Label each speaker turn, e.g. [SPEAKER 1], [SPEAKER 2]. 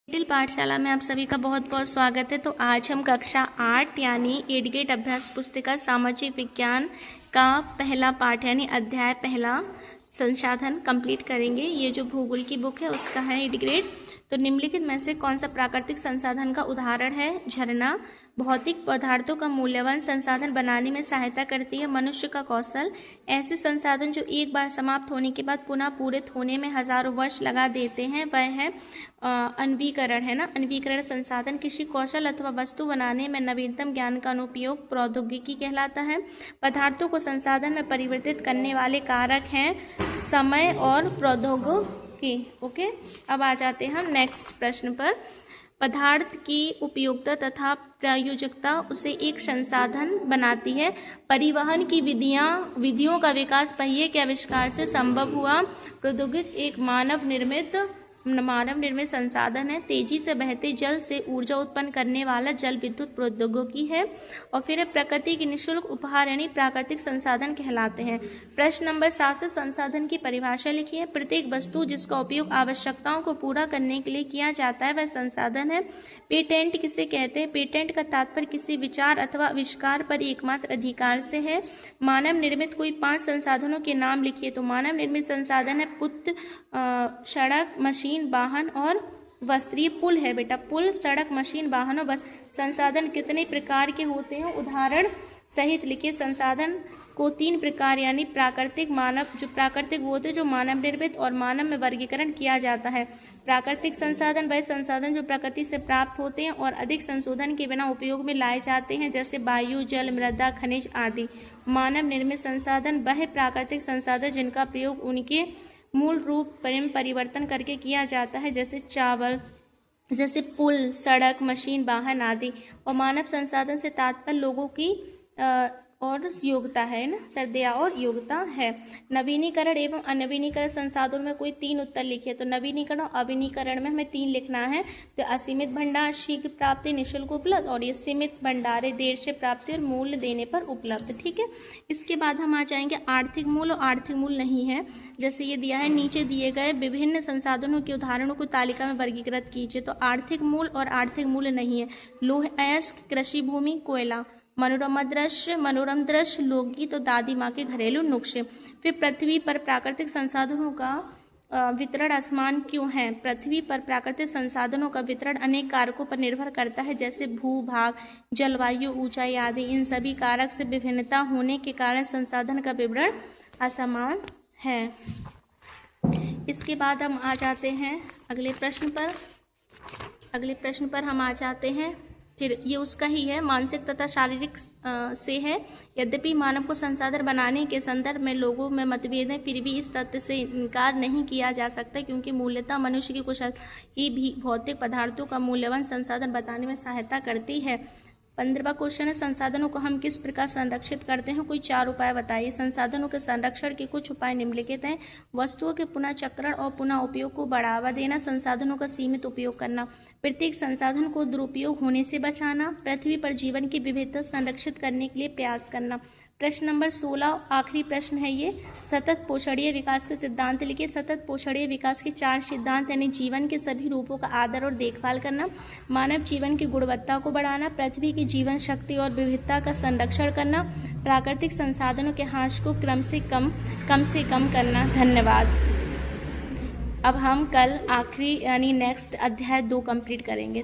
[SPEAKER 1] Little पाठशाला में आप सभी का बहुत बहुत स्वागत है। तो आज हम कक्षा 8 यानी 8 ग्रेड अभ्यास पुस्तिका सामाजिक विज्ञान का पहला पाठ यानी अध्याय पहला संसाधन कंप्लीट करेंगे। ये जो भूगोल की बुक है उसका है 8 ग्रेड। तो निम्नलिखित में से कौन सा प्राकृतिक संसाधन का उदाहरण है? झरना। भौतिक पदार्थों का मूल्यवान संसाधन बनाने में सहायता करती है। मनुष्य का कौशल। ऐसे संसाधन जो एक बार समाप्त होने के बाद पुनः पूरित होने में हजारों वर्ष लगा देते हैं वह है अन्वीकरण, है ना। अन्वीकरण संसाधन किसी कौशल अथवा वस्तु बनाने में नवीनतम ज्ञान का अनुप्रयोग प्रौद्योगिकी कहलाता है। पदार्थों को संसाधन में परिवर्तित करने वाले कारक हैं समय और प्रौद्योगिकी। ओके, अब आ जाते हैं हम नेक्स्ट प्रश्न पर। पदार्थ की उपयोगिता तथा प्रायोगिकता उसे एक संसाधन बनाती है। परिवहन की विधियों का विकास पहिए के आविष्कार से संभव हुआ। प्रौद्योगिकी एक मानव निर्मित संसाधन है। तेजी से बहते जल से ऊर्जा उत्पन्न करने वाला जल विद्युत प्रौद्योगिकी है। और फिर प्रकृति की निःशुल्क उपहार यानी प्राकृतिक संसाधन कहलाते हैं। प्रश्न नंबर 7 से संसाधन की परिभाषा लिखिए। प्रत्येक वस्तु जिसका उपयोग आवश्यकताओं को पूरा करने के लिए किया जाता है वह संसाधन है। पेटेंट किसे कहते हैं? पेटेंट का तात्पर्य किसी विचार अथवा आविष्कार पर एकमात्र अधिकार से है। मानव निर्मित कोई 5 संसाधनों के नाम लिखिए। तो मानव निर्मित संसाधन है पुत्र, सड़क, मशीन, वाहन और वस्त्र। ये पुल है बेटा, पुल, सड़क, मशीन, वाहन और वस्त्र। संसाधन कितने प्रकार के होते हैं? उदाहरण सहित लिखिए। संसाधन को 3 प्रकार यानी प्राकृतिक, मानव, जो प्राकृतिक वो होते हैं जो मानव निर्मित और मानव में वर्गीकरण किया जाता है। प्राकृतिक संसाधन वह संसाधन जो प्रकृति से प्राप्त होते हैं और अधिक संशोधन के बिना उपयोग में लाए जाते हैं, जैसे वायु, जल, मृदा, खनिज आदि। मानव निर्मित संसाधन वह प्राकृतिक संसाधन जिनका प्रयोग उनके मूल रूप में परिवर्तन करके किया जाता है, जैसे पुल, सड़क, मशीन, वाहन आदि। और मानव संसाधन से तात्पर्य लोगों की और योग्यता है ना, श्रद्धा और योग्यता है। नवीनीकरण एवं अनवीनीकरण संसाधनों में कोई 3 उत्तर लिखिए। तो नवीनीकरण और अवीनीकरण में हमें 3 लिखना है। तो असीमित भंडार, शीघ्र प्राप्ति, निःशुल्क उपलब्ध, और ये सीमित भंडार देर से प्राप्ति और मूल्य देने पर उपलब्ध। ठीक है, इसके बाद हम आ जाएंगे आर्थिक मूल्य और आर्थिक मूल्य नहीं है। जैसे ये दिया है, नीचे दिए गए विभिन्न संसाधनों के उदाहरणों को तालिका में वर्गीकृत कीजिए। तो आर्थिक मूल्य और आर्थिक मूल्य नहीं है। लोह अयस्क, कृषि भूमि, कोयला। मनोरम दृश्य, लोकगीत और दादी माँ के घरेलू नुस्खे। फिर पृथ्वी पर प्राकृतिक संसाधनों का वितरण असमान क्यों है? पृथ्वी पर प्राकृतिक संसाधनों का वितरण अनेक कारकों पर निर्भर करता है, जैसे भूभाग, जलवायु, ऊंचाई आदि। इन सभी कारक से विभिन्नता होने के कारण संसाधन का वितरण असमान है। इसके बाद हम आ जाते हैं अगले प्रश्न पर हम आ जाते हैं। फिर ये उसका ही है, मानसिक तथा शारीरिक से है। यद्यपि मानव को संसाधन बनाने के संदर्भ में लोगों में मतभेद है, फिर भी इस तथ्य से इनकार नहीं किया जा सकता क्योंकि मूल्यता मनुष्य की कुशल ही भी भौतिक पदार्थों का मूल्यवान संसाधन बताने में सहायता करती है। 15वां क्वेश्चन है, संसाधनों को हम किस प्रकार संरक्षित करते हैं? कोई 4 उपाय बताइए। संसाधनों के संरक्षण के कुछ उपाय निम्नलिखित हैं। वस्तुओं के पुनः चक्रण और पुनः उपयोग को बढ़ावा देना, संसाधनों का सीमित उपयोग करना, प्रत्येक संसाधन को दुरुपयोग होने से बचाना, पृथ्वी पर जीवन की विविधता संरक्षित करने के लिए प्रयास करना। प्रश्न नंबर 16 आखिरी प्रश्न है ये, सतत पोषणीय विकास के सिद्धांत लिखिए। सतत पोषणीय विकास के 4 सिद्धांत यानी जीवन के सभी रूपों का आदर और देखभाल करना, मानव जीवन की गुणवत्ता को बढ़ाना, पृथ्वी की जीवन शक्ति और विविधता का संरक्षण करना, प्राकृतिक संसाधनों के ह्रास को कम से कम करना। धन्यवाद। अब हम कल आखिरी यानी नेक्स्ट अध्याय 2 कंप्लीट करेंगे।